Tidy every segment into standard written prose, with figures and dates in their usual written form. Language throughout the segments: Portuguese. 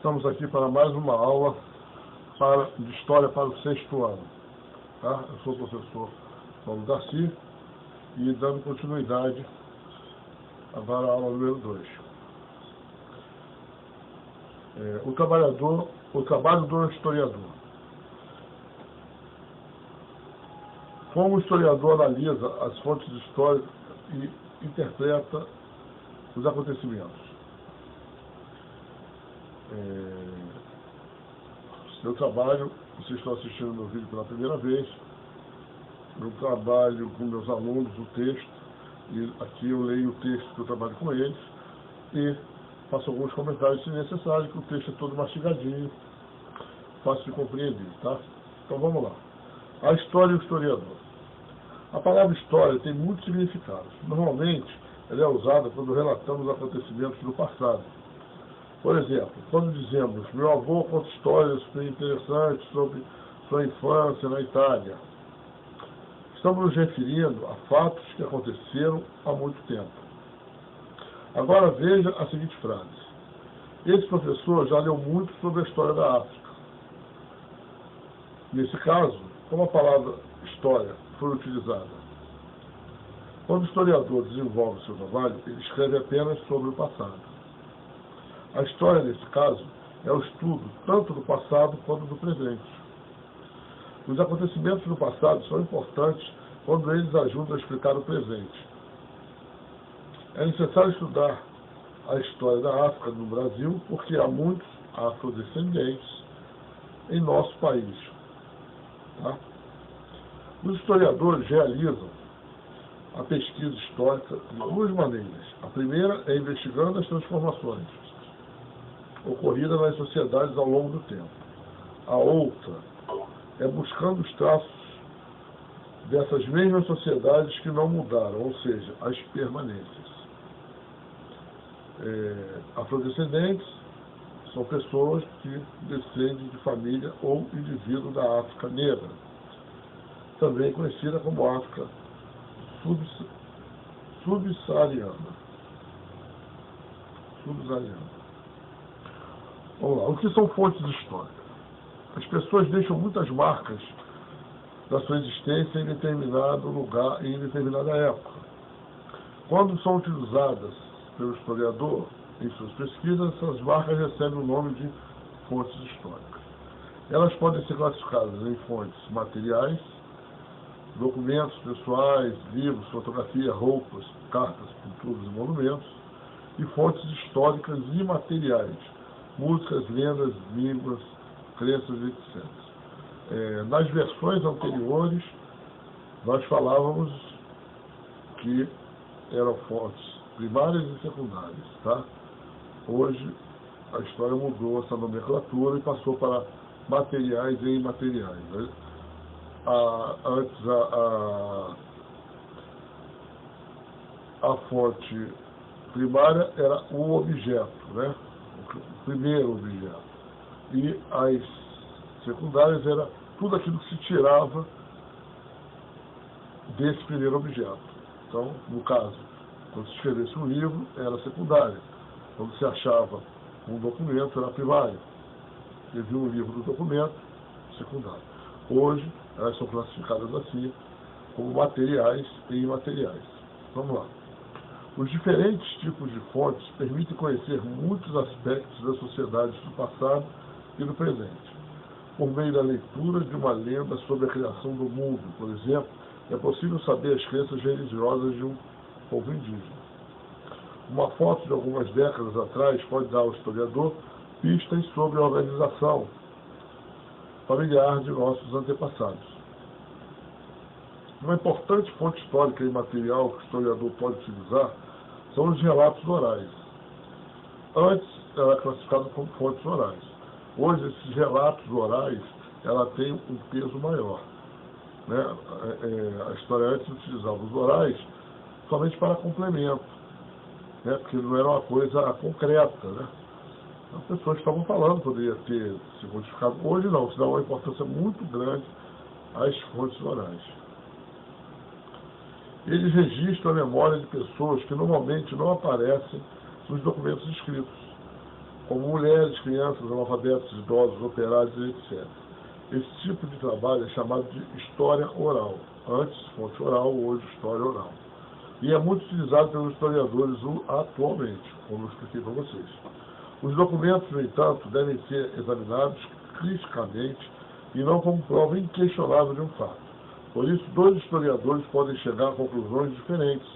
Estamos aqui para mais uma aula de História para o 6º ano. Tá? Eu sou o professor Paulo Darcy e dando continuidade agora à aula número 2. O trabalho do historiador. Como o historiador analisa as fontes históricas e interpreta os acontecimentos. Eu trabalho, vocês estão assistindo meu vídeo pela primeira vez, eu trabalho com meus alunos o texto, e aqui eu leio o texto que eu trabalho com eles, e faço alguns comentários se necessário, que o texto é todo mastigadinho, fácil de compreender, tá? Então vamos lá. A história e o historiador. A palavra história tem muitos significados. Normalmente, ela é usada quando relatamos acontecimentos do passado. Por exemplo, quando dizemos, meu avô conta histórias bem interessantes sobre sua infância na Itália, estamos nos referindo a fatos que aconteceram há muito tempo. Agora veja a seguinte frase. Esse professor já leu muito sobre a história da África. Nesse caso, como a palavra história foi utilizada? Quando o historiador desenvolve seu trabalho, ele escreve apenas sobre o passado. A história, nesse caso, é o estudo tanto do passado quanto do presente. Os acontecimentos do passado são importantes quando eles ajudam a explicar o presente. É necessário estudar a história da África no Brasil, porque há muitos afrodescendentes em nosso país. Tá? Os historiadores realizam a pesquisa histórica de duas maneiras. A primeira é investigando as transformações ocorridas nas sociedades ao longo do tempo. A outra é buscando os traços dessas mesmas sociedades que não mudaram, ou seja, as permanências. Afrodescendentes são pessoas que descendem de família ou indivíduo da África negra, também conhecida como África subsaariana. Vamos lá. O que são fontes históricas? As pessoas deixam muitas marcas da sua existência em determinado lugar e em determinada época. Quando são utilizadas pelo historiador em suas pesquisas, essas marcas recebem o nome de fontes históricas. Elas podem ser classificadas em fontes materiais, documentos pessoais, livros, fotografia, roupas, cartas, pinturas e monumentos, e fontes históricas imateriais, músicas, lendas, línguas, crenças, etc. Nas versões anteriores, nós falávamos que eram fontes primárias e secundárias. Tá? Hoje, a história mudou essa nomenclatura e passou para materiais e imateriais. Né? Antes, a fonte primária era o objeto, né? O primeiro objeto. E as secundárias era tudo aquilo que se tirava desse primeiro objeto. Então, no caso, quando se escrevesse um livro, era secundário. Quando se achava um documento, era primário. Havia um livro do documento, secundário. Hoje, elas são classificadas assim, como materiais e imateriais. Vamos lá. Os diferentes tipos de fontes permitem conhecer muitos aspectos das sociedades do passado e do presente. Por meio da leitura de uma lenda sobre a criação do mundo, por exemplo, é possível saber as crenças religiosas de um povo indígena. Uma foto de algumas décadas atrás pode dar ao historiador pistas sobre a organização familiar de nossos antepassados. Uma importante fonte histórica e material que o historiador pode utilizar são os relatos orais. Antes, era classificado como fontes orais. Hoje, esses relatos orais, ela tem um peso maior. Né? A história antes utilizava os orais somente para complemento, né? Porque não era uma coisa concreta. Né? As pessoas que estavam falando poderia ter se modificado. Hoje não, se dá uma importância muito grande às fontes orais. Eles registram a memória de pessoas que normalmente não aparecem nos documentos escritos. como mulheres, crianças, analfabetos, idosos, operários, etc. Esse tipo de trabalho é chamado de história oral. Antes, fonte oral, hoje, história oral. E é muito utilizado pelos historiadores atualmente, como eu expliquei para vocês. Os documentos, no entanto, devem ser examinados criticamente e não como prova inquestionável de um fato. Por isso, dois historiadores podem chegar a conclusões diferentes,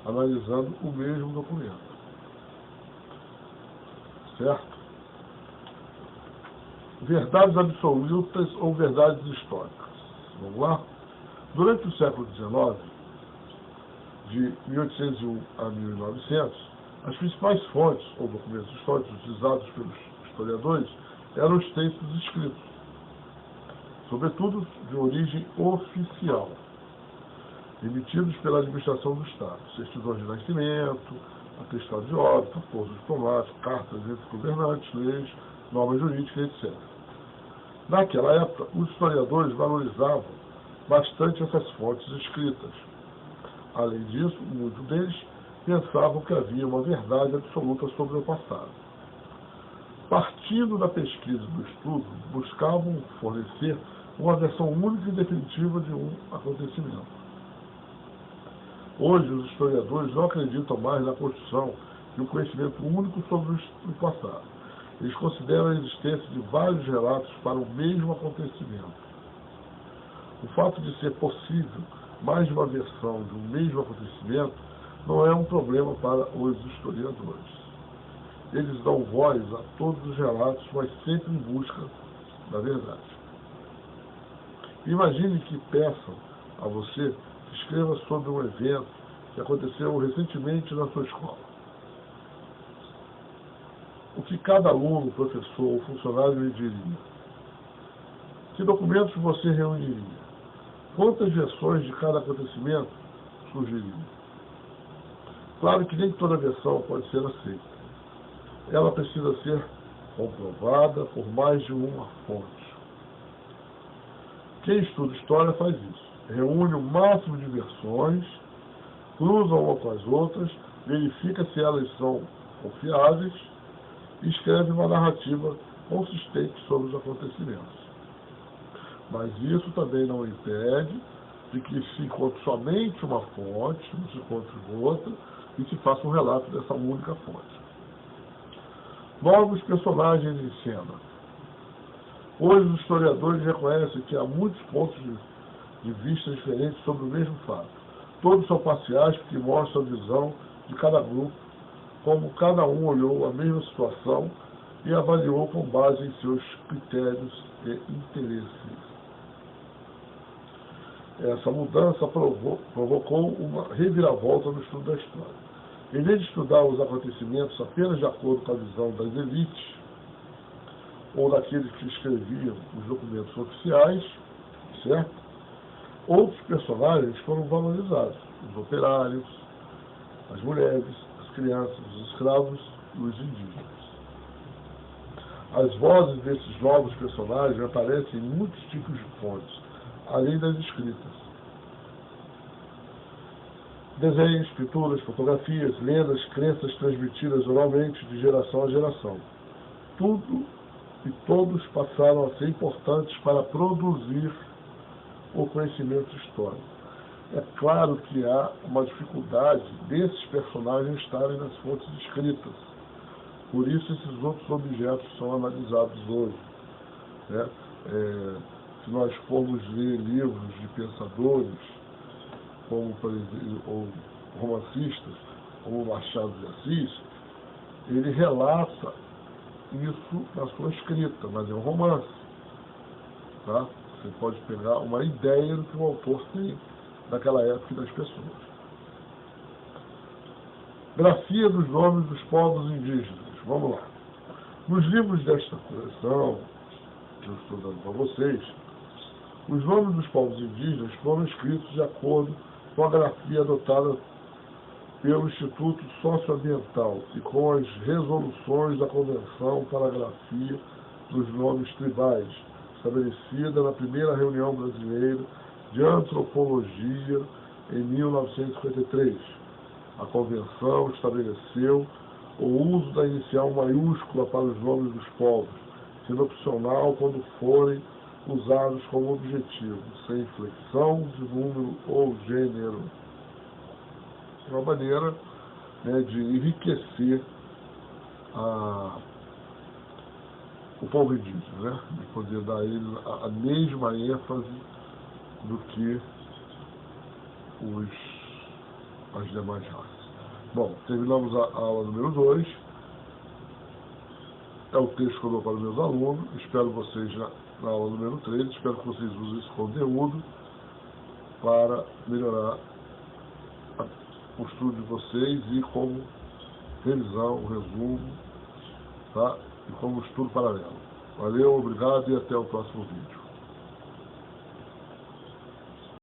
analisando o mesmo documento. Certo? Verdades absolutas ou verdades históricas. Vamos lá? Durante o século XIX, de 1801 a 1900, as principais fontes ou documentos históricos utilizados pelos historiadores eram os textos escritos, sobretudo de origem oficial, emitidos pela administração do Estado, certidões de nascimento, atestado de óbito, acordos diplomáticos, cartas entre governantes, leis, normas jurídicas, etc. Naquela época, os historiadores valorizavam bastante essas fontes escritas. Além disso, muitos deles pensavam que havia uma verdade absoluta sobre o passado. Partindo da pesquisa e do estudo, buscavam fornecer uma versão única e definitiva de um acontecimento. Hoje, os historiadores não acreditam mais na construção de um conhecimento único sobre o passado. Eles consideram a existência de vários relatos para o mesmo acontecimento. O fato de ser possível mais de uma versão de um mesmo acontecimento não é um problema para os historiadores. Eles dão voz a todos os relatos, mas sempre em busca da verdade. Imagine que peçam a você que escreva sobre um evento que aconteceu recentemente na sua escola. O que cada aluno, professor ou funcionário lhe diria? Que documentos você reuniria? Quantas versões de cada acontecimento surgiriam? Claro que nem toda versão pode ser aceita. Ela precisa ser comprovada por mais de uma fonte. Quem estuda história faz isso. Reúne o máximo de versões, cruza uma com as outras, verifica se elas são confiáveis e escreve uma narrativa consistente sobre os acontecimentos. Mas isso também não impede de que se encontre somente uma fonte, não se encontre outra, e se faça um relato dessa única fonte. Novos personagens em cena. Hoje os historiadores reconhecem que há muitos pontos de vista diferentes sobre o mesmo fato. Todos são parciais porque mostram a visão de cada grupo, como cada um olhou a mesma situação e avaliou com base em seus critérios e interesses. Essa mudança provocou uma reviravolta no estudo da história. Em vez de estudar os acontecimentos apenas de acordo com a visão das elites, ou daqueles que escreviam os documentos oficiais, certo? Outros personagens foram valorizados: os operários, as mulheres, as crianças, os escravos e os indígenas. As vozes desses novos personagens aparecem em muitos tipos de fontes, além das escritas. Desenhos, pinturas, fotografias, lendas, crenças transmitidas oralmente de geração a geração. Tudo e todos passaram a ser importantes para produzir o conhecimento histórico. É claro que há uma dificuldade desses personagens estarem nas fontes escritas. Por isso esses outros objetos são analisados hoje. Né? Se nós formos ler livros de pensadores, como, por exemplo, ou romancistas, como Machado de Assis, ele relata isso na sua escrita, mas é um romance. Tá? Você pode pegar uma ideia do que o autor tem daquela época e das pessoas. Grafia dos nomes dos povos indígenas. Vamos lá. Nos livros desta coleção, que eu estou dando para vocês, os nomes dos povos indígenas foram escritos de acordo com a grafia adotada pelo Instituto Socioambiental e com as resoluções da Convenção para a Grafia dos Nomes Tribais, estabelecida na primeira reunião brasileira de antropologia em 1953. A Convenção estabeleceu o uso da inicial maiúscula para os nomes dos povos, sendo opcional quando forem usados como objetivo, sem inflexão de número ou gênero. Uma maneira, né, de enriquecer o povo indígena, né, de poder dar a ele a mesma ênfase do que as demais raças. Bom, terminamos a aula número 2. É o texto que eu dou para os meus alunos. Espero vocês na aula número 3. Espero que vocês usem esse conteúdo para melhorar o estudo de vocês e como revisão, resumo, tá? E como estudo paralelo. Valeu, obrigado e até o próximo vídeo.